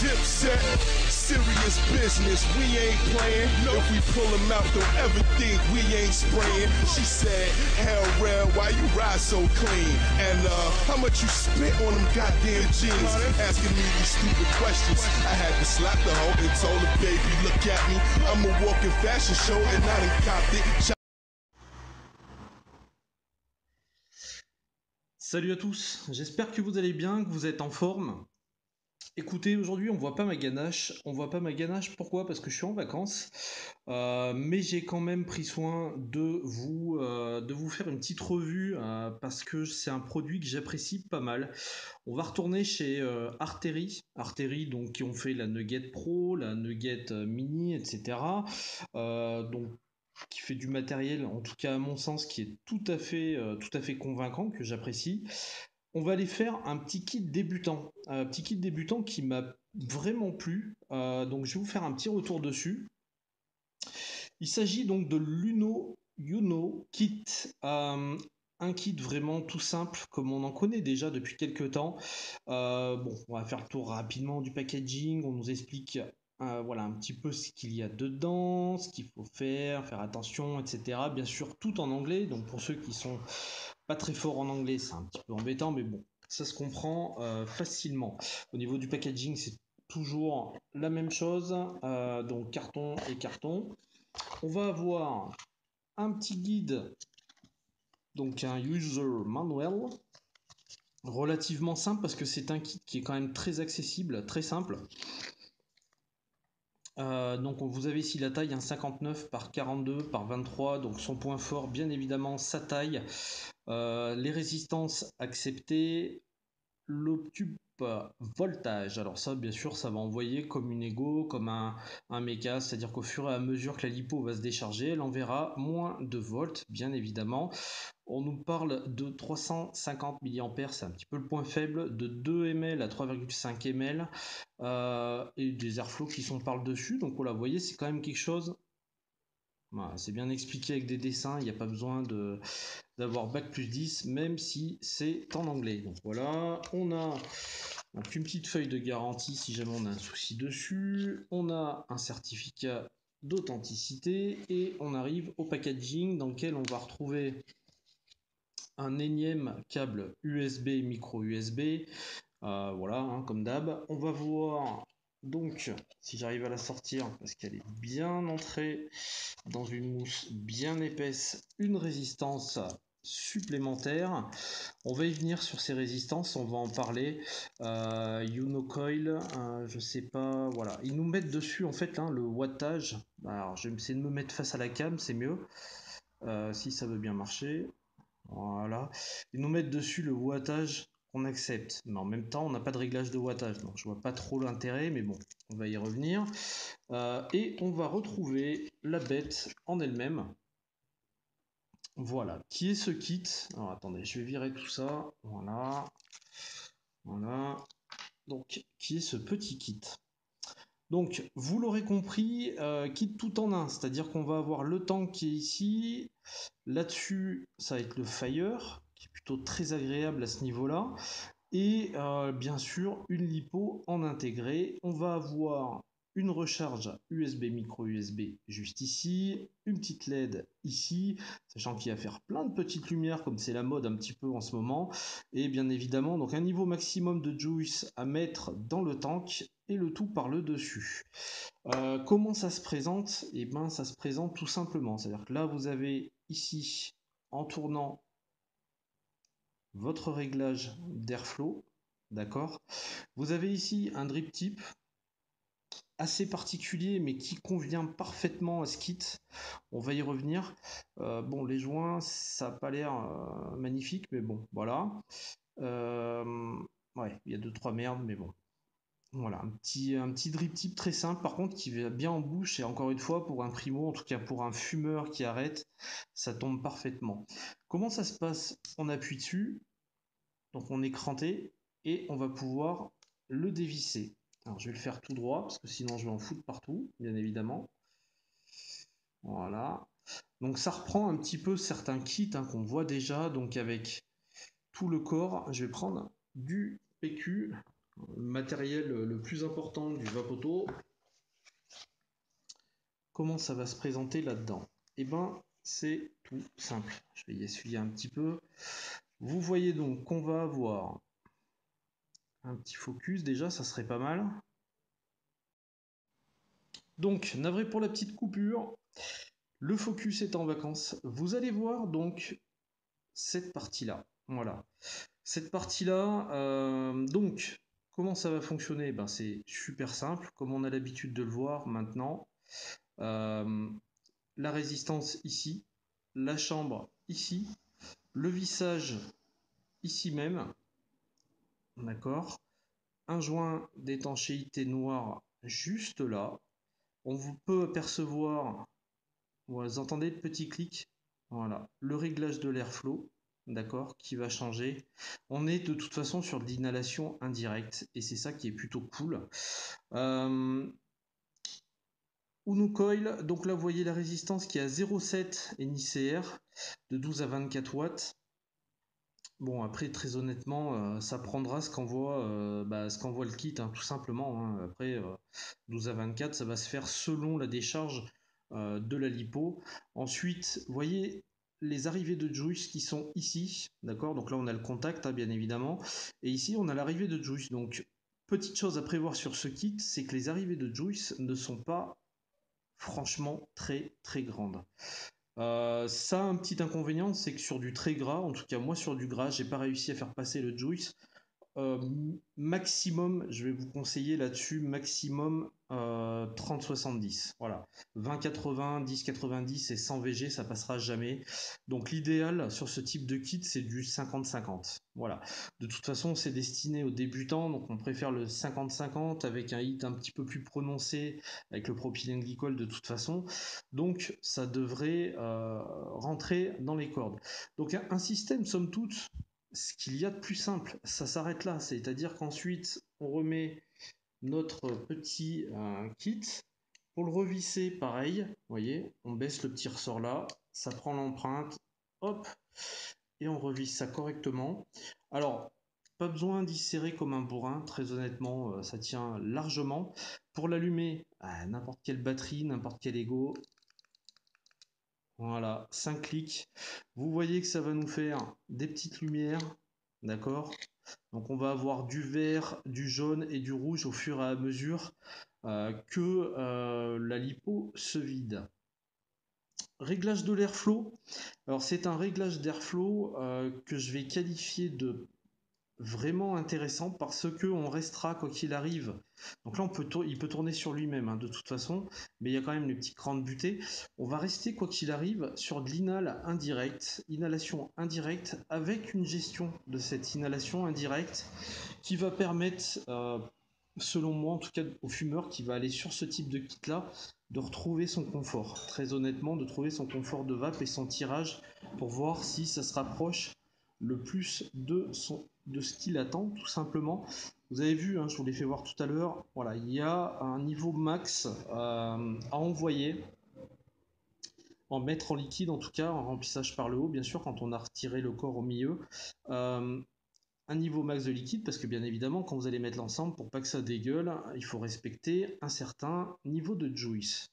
Dipset, serious business, we ain't playing. If we pull them out, don't ever think we ain't spraying. She said, hell red, why you ride so clean? And how much you spent on them goddamn jeans? Asking me these stupid questions. I had to slap the hoe and told her, baby, look at me. I'm a walking fashion show and I done copped it. Salut à tous, j'espère que vous allez bien, que vous êtes en forme. Écoutez, aujourd'hui on voit pas ma ganache. Pourquoi? Parce que je suis en vacances. Mais j'ai quand même pris soin de vous faire une petite revue parce que c'est un produit que j'apprécie pas mal. On va retourner chez Arteri. Arteri, donc, qui ont fait la Nugget Pro, la Nugget Mini, etc. Donc qui fait du matériel, en tout cas à mon sens, qui est tout à fait convaincant, que j'apprécie. On va aller faire un petit kit débutant qui m'a vraiment plu. Donc je vais vous faire un petit retour dessus. Il s'agit donc de l'Uno Uno Kit. Un kit vraiment tout simple, comme on en connaît déjà depuis quelques temps. Bon, on va faire le tour rapidement du packaging. On nous explique voilà, un petit peu ce qu'il y a dedans, ce qu'il faut faire attention, etc. Bien sûr, tout en anglais. Donc pour ceux qui sont pas très forts en anglais, c'est un petit peu embêtant, mais bon, ça se comprend facilement. Au niveau du packaging, c'est toujours la même chose. Donc carton et carton. On va avoir un petit guide, donc un user manual, relativement simple parce que c'est un kit qui est quand même très accessible, très simple. Donc vous avez ici la taille, un 59 par 42 par 23, donc son point fort bien évidemment sa taille, les résistances acceptées, l'obtube voltage. Alors ça, bien sûr, ça va envoyer comme une Ego, comme un méga, c'est-à-dire qu'au fur et à mesure que la lipo va se décharger, elle enverra moins de volts, bien évidemment. On nous parle de 350 mA, c'est un petit peu le point faible, de 2 ml à 3,5 ml, et des airflows qui sont par le dessus. Donc voilà, vous voyez, c'est quand même quelque chose. Voilà, c'est bien expliqué avec des dessins, il n'y a pas besoin d'avoir bac plus 10, même si c'est en anglais. Donc voilà, on a donc une petite feuille de garantie si jamais on a un souci dessus, on a un certificat d'authenticité et on arrive au packaging dans lequel on va retrouver un énième câble USB, micro USB, voilà, hein, comme d'hab. On va voir donc, si j'arrive à la sortir, parce qu'elle est bien entrée dans une mousse bien épaisse, une résistance supplémentaire. On va y venir sur ces résistances, on va en parler. Unocoil, je sais pas, voilà. Ils nous mettent dessus en fait hein, le wattage. Alors je vais essayer de me mettre face à la cam, c'est mieux. Si ça veut bien marcher. Voilà. Ils nous mettent dessus le wattage qu'on accepte. Mais en même temps, on n'a pas de réglage de wattage. Donc je vois pas trop l'intérêt, mais bon, on va y revenir. Et on va retrouver la bête en elle-même. Voilà. Qui est ce kit? Alors attendez, je vais virer tout ça. Voilà. Voilà. Donc, qui est ce petit kit? Donc, vous l'aurez compris, kit tout en un. C'est-à-dire qu'on va avoir le tank qui est ici. Là-dessus, ça va être le Fire, qui est plutôt très agréable à ce niveau-là. Et bien sûr, une lipo en intégré. On va avoir une recharge USB, micro USB juste ici, une petite LED ici, sachant qu'il va faire plein de petites lumières comme c'est la mode un petit peu en ce moment. Et bien évidemment, donc un niveau maximum de juice à mettre dans le tank et le tout par le dessus. Comment ça se présente? Eh bien, ça se présente tout simplement. C'est-à-dire que là, vous avez ici, en tournant votre réglage d'airflow, d'accord? Vous avez ici un drip tip assez particulier mais qui convient parfaitement à ce kit. On va y revenir. Bon, les joints, ça n'a pas l'air magnifique, mais bon, voilà. Ouais, il y a 2-3 merdes, mais bon. Voilà, un petit drip tip très simple, par contre, qui va bien en bouche, et encore une fois, pour un primo, en tout cas pour un fumeur qui arrête, ça tombe parfaitement. Comment ça se passe? On appuie dessus, donc on est cranté, et on va pouvoir le dévisser. Alors je vais le faire tout droit, parce que sinon je vais en foutre partout, bien évidemment. Voilà. Donc ça reprend un petit peu certains kits hein, qu'on voit déjà, donc avec tout le corps. Je vais prendre du PQ. le matériel le plus important du Vapoto. Comment ça va se présenter là-dedans? Eh ben, c'est tout simple. Je vais y essuyer un petit peu. Vous voyez donc qu'on va avoir un petit focus, déjà, ça serait pas mal. Donc, navré pour la petite coupure. Le focus est en vacances. Vous allez voir donc cette partie-là. Voilà. Cette partie-là, donc, comment ça va fonctionner? Ben, c'est super simple, comme on a l'habitude de le voir maintenant. La résistance ici, la chambre ici, le vissage ici même, d'accord? Un joint d'étanchéité noir juste là. On peut apercevoir, vous entendez le petit clic? Voilà, le réglage de l'airflow, d'accord, qui va changer. On est de toute façon sur de l'inhalation indirecte et c'est ça qui est plutôt cool. Uno Coil, donc là vous voyez la résistance qui est à 0,7 NICR de 12 à 24 watts. Bon, après, très honnêtement, ça prendra ce qu'envoie le kit, hein, tout simplement, hein. Après, 12 à 24, ça va se faire selon la décharge de la lipo. Ensuite, vous voyez les arrivées de juice qui sont ici, d'accord? Donc là, on a le contact, hein, bien évidemment. Et ici, on a l'arrivée de juice. Donc, petite chose à prévoir sur ce kit, c'est que les arrivées de juice ne sont pas franchement très très grandes. Ça a un petit inconvénient, c'est que sur du très gras, en tout cas moi sur du gras, j'ai pas réussi à faire passer le juice. Maximum, je vais vous conseiller là-dessus, maximum 30-70. Voilà. 20-80, 10-90 et 100 VG, ça passera jamais. Donc l'idéal sur ce type de kit, c'est du 50-50. Voilà. De toute façon, c'est destiné aux débutants, donc on préfère le 50-50 avec un hit un petit peu plus prononcé, avec le propylène glycol de toute façon. Donc ça devrait rentrer dans les cordes. Donc un système, somme toute, ce qu'il y a de plus simple, ça s'arrête là. C'est-à-dire qu'ensuite, on remet notre petit kit. Pour le revisser, pareil, vous voyez, on baisse le petit ressort là, ça prend l'empreinte, hop, et on revisse ça correctement. Alors, pas besoin d'y serrer comme un bourrin, très honnêtement, ça tient largement. Pour l'allumer, n'importe quelle batterie, n'importe quel Ego, voilà, 5 clics. Vous voyez que ça va nous faire des petites lumières, d'accord? Donc on va avoir du vert, du jaune et du rouge au fur et à mesure que la lipo se vide. Réglage de l'airflow. Alors c'est un réglage d'airflow que je vais qualifier de vraiment intéressant parce que on restera quoi qu'il arrive. Donc là il peut tourner sur lui-même hein, de toute façon, mais il y a quand même les petits crans de butée. On va rester quoi qu'il arrive sur de inhalation indirecte avec une gestion de cette inhalation indirecte qui va permettre, selon moi en tout cas au fumeur qui va aller sur ce type de kit là, de retrouver son confort. Très honnêtement, de trouver son confort de vape et son tirage pour voir si ça se rapproche le plus de ce qu'il attend, tout simplement. Vous avez vu, hein, je vous l'ai fait voir tout à l'heure, voilà, il y a un niveau max à envoyer, en mettre en liquide en tout cas, en remplissage par le haut, bien sûr, quand on a retiré le corps au milieu. Un niveau max de liquide, parce que bien évidemment, quand vous allez mettre l'ensemble, pour pas que ça dégueule, il faut respecter un certain niveau de juice.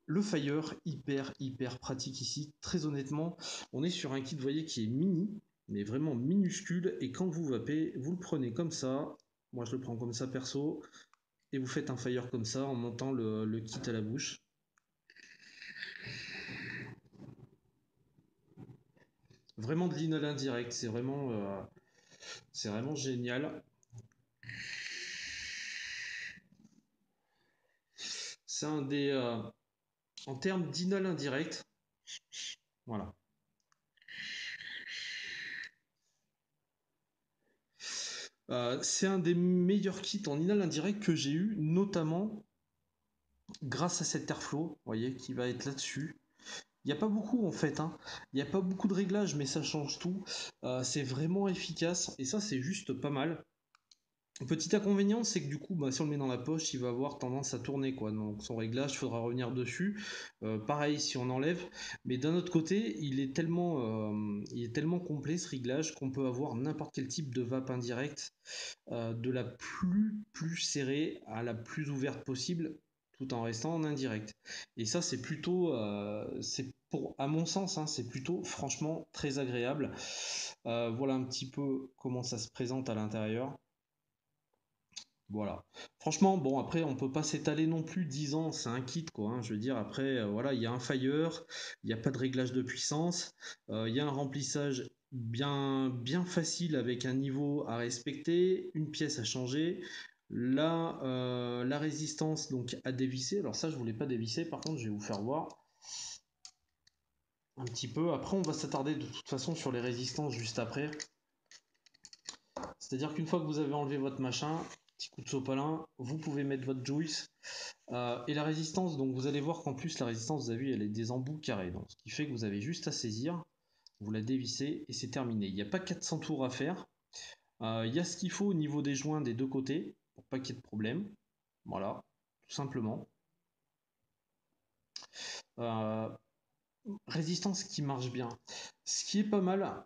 Le Fire, hyper pratique ici. Très honnêtement, on est sur un kit, vous voyez, qui est mini, mais vraiment minuscule. Et quand vous vapez, vous le prenez comme ça. Moi, je le prends comme ça perso. Et vous faites un Fire comme ça en montant le kit à la bouche. Vraiment de l'inhal indirect. C'est vraiment génial. C'est un des... en termes d'inhal indirect, voilà. C'est un des meilleurs kits en inhal indirect que j'ai eu, notamment grâce à cet airflow, vous voyez, qui va être là-dessus. Il n'y a pas beaucoup en fait, hein. Il n'y a pas beaucoup de réglages, mais ça change tout. C'est vraiment efficace et ça, c'est juste pas mal. Petit inconvénient, c'est que du coup, bah, si on le met dans la poche, il va avoir tendance à tourner, quoi. Donc son réglage, il faudra revenir dessus. Pareil si on enlève. Mais d'un autre côté, il est tellement complet ce réglage qu'on peut avoir n'importe quel type de vape indirecte, de la plus serrée à la plus ouverte possible, tout en restant en indirect. Et ça, c'est plutôt, à mon sens, hein, c'est plutôt franchement très agréable. Voilà un petit peu comment ça se présente à l'intérieur. Voilà. Franchement, bon, après, on peut pas s'étaler non plus 10 ans, c'est un kit, quoi, hein. Je veux dire, après, voilà, il y a un fire, il n'y a pas de réglage de puissance, il y a un remplissage bien facile avec un niveau à respecter, une pièce à changer. Là, la résistance, donc, à dévisser. Alors ça, je voulais pas dévisser, par contre, je vais vous faire voir un petit peu. Après, on va s'attarder de toute façon sur les résistances juste après. C'est-à-dire qu'une fois que vous avez enlevé votre machin, petit coup de sopalin, vous pouvez mettre votre juice. Et la résistance, donc vous allez voir qu'en plus la résistance, vous avez vu, elle est des embouts carrés. Donc, ce qui fait que vous avez juste à saisir, vous la dévissez et c'est terminé. Il n'y a pas 400 tours à faire. Il y a ce qu'il faut au niveau des joints des deux côtés, pour pas qu'il y ait de problème. Voilà, tout simplement. Euh, Résistance qui marche bien. Ce qui est pas mal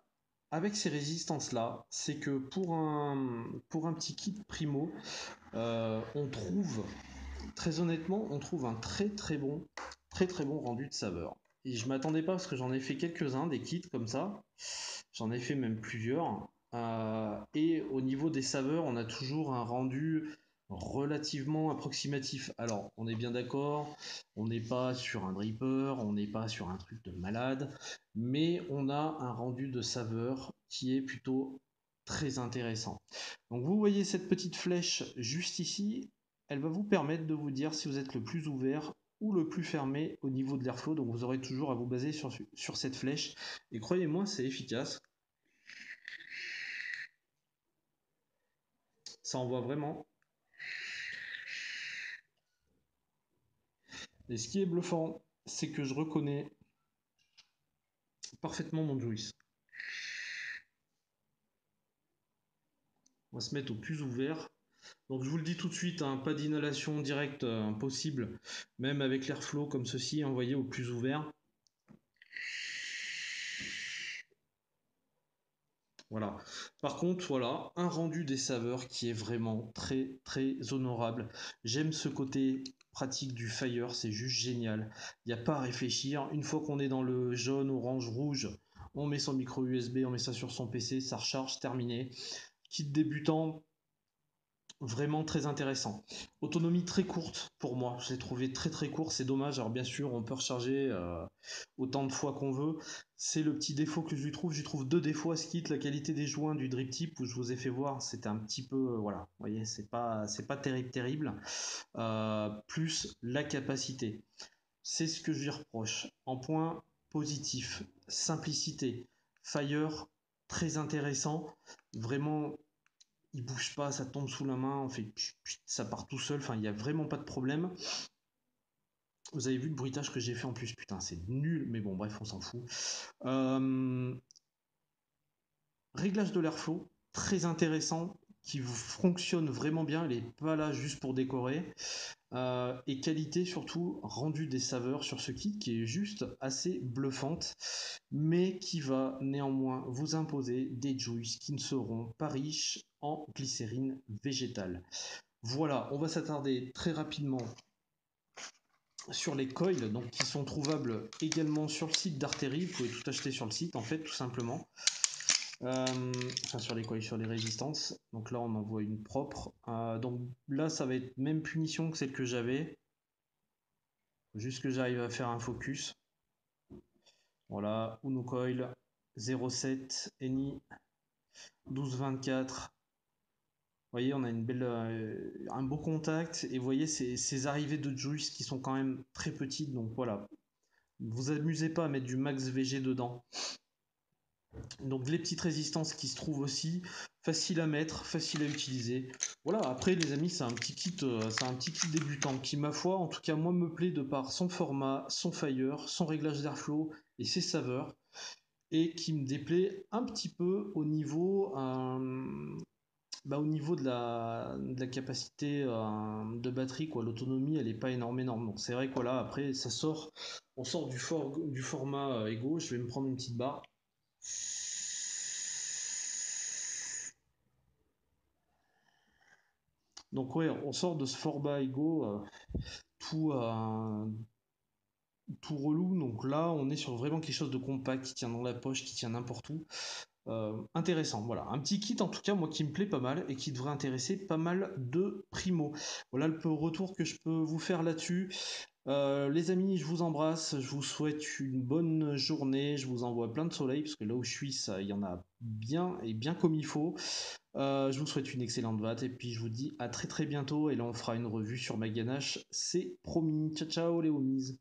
avec ces résistances-là, c'est que pour un petit kit primo, on trouve, très honnêtement, on trouve un très bon rendu de saveur. Et je m'attendais pas parce que j'en ai fait quelques-uns, des kits comme ça. J'en ai fait même plusieurs. Et au niveau des saveurs, on a toujours un rendu relativement approximatif. Alors, on est bien d'accord, on n'est pas sur un dripper, on n'est pas sur un truc de malade, mais on a un rendu de saveur qui est plutôt très intéressant. Donc vous voyez cette petite flèche juste ici, elle va vous permettre de vous dire si vous êtes le plus ouvert ou le plus fermé au niveau de l'airflow. Donc vous aurez toujours à vous baser sur cette flèche. Et croyez-moi, c'est efficace. Ça envoie vraiment. Et ce qui est bluffant, c'est que je reconnais parfaitement mon Juice. On va se mettre au plus ouvert. Donc je vous le dis tout de suite, hein, pas d'inhalation directe impossible, même avec l'airflow comme ceci, envoyé au plus ouvert. Voilà. Par contre, voilà, un rendu des saveurs qui est vraiment très honorable. J'aime ce côté pratique du fire, c'est juste génial. Il n'y a pas à réfléchir. Une fois qu'on est dans le jaune, orange, rouge, on met son micro USB, on met ça sur son PC, ça recharge, terminé. Kit débutant, vraiment très intéressant. Autonomie très courte pour moi, je l'ai trouvé très court, c'est dommage. Alors bien sûr, on peut recharger autant de fois qu'on veut. C'est le petit défaut que je lui trouve. J'y trouve deux défauts à ce kit. La qualité des joints du drip tip où je vous ai fait voir, c'était un petit peu, voilà, vous voyez, c'est pas terrible. Plus la capacité. C'est ce que je lui reproche. En point positif, simplicité. Fire, très intéressant. Vraiment, il bouge pas, ça tombe sous la main, on fait ça part tout seul, enfin il n'y a vraiment pas de problème. Vous avez vu le bruitage que j'ai fait en plus, putain c'est nul, mais bon bref on s'en fout. Euh, Réglage de l'airflow, très intéressant, qui fonctionne vraiment bien, il est pas là juste pour décorer. Et qualité surtout, rendu des saveurs sur ce kit qui est juste assez bluffante, mais qui va néanmoins vous imposer des juices qui ne seront pas riches en glycérine végétale. Voilà, on va s'attarder très rapidement sur les coils, donc qui sont trouvables également sur le site d'Arteri. Vous pouvez tout acheter sur le site en fait, tout simplement. Enfin sur les coils, sur les résistances. Donc là on en voit une propre. Donc là ça va être même punition que celle que j'avais. Juste que j'arrive à faire un focus. Voilà, Uno Coil 07 Eni 1224. Vous voyez, on a un beau contact et vous voyez ces arrivées de juice qui sont quand même très petites. Donc voilà, vous amusez pas à mettre du max VG dedans. Donc les petites résistances qui se trouvent aussi, facile à mettre, facile à utiliser. Voilà, après les amis, c'est un petit kit débutant qui, ma foi, en tout cas moi me plaît de par son format, son fire, son réglage d'airflow et ses saveurs, et qui me déplaît un petit peu au niveau Bah, au niveau de la capacité de batterie, quoi, l'autonomie, elle est pas énorme. Donc c'est vrai que voilà, après, on sort du format Ego. Je vais me prendre une petite barre. Donc ouais, on sort de ce format Ego tout, tout relou. Donc là, on est sur vraiment quelque chose de compact qui tient dans la poche, qui tient n'importe où. Intéressant, voilà. Un petit kit en tout cas, moi qui me plaît pas mal et qui devrait intéresser pas mal de primo. Voilà le retour que je peux vous faire là-dessus. Les amis, je vous embrasse, je vous souhaite une bonne journée, je vous envoie plein de soleil, parce que là où je suis, il y en a bien et bien comme il faut. Je vous souhaite une excellente vatte, et puis je vous dis à très très bientôt, et là on fera une revue sur ma ganache, c'est promis. Ciao ciao les homies.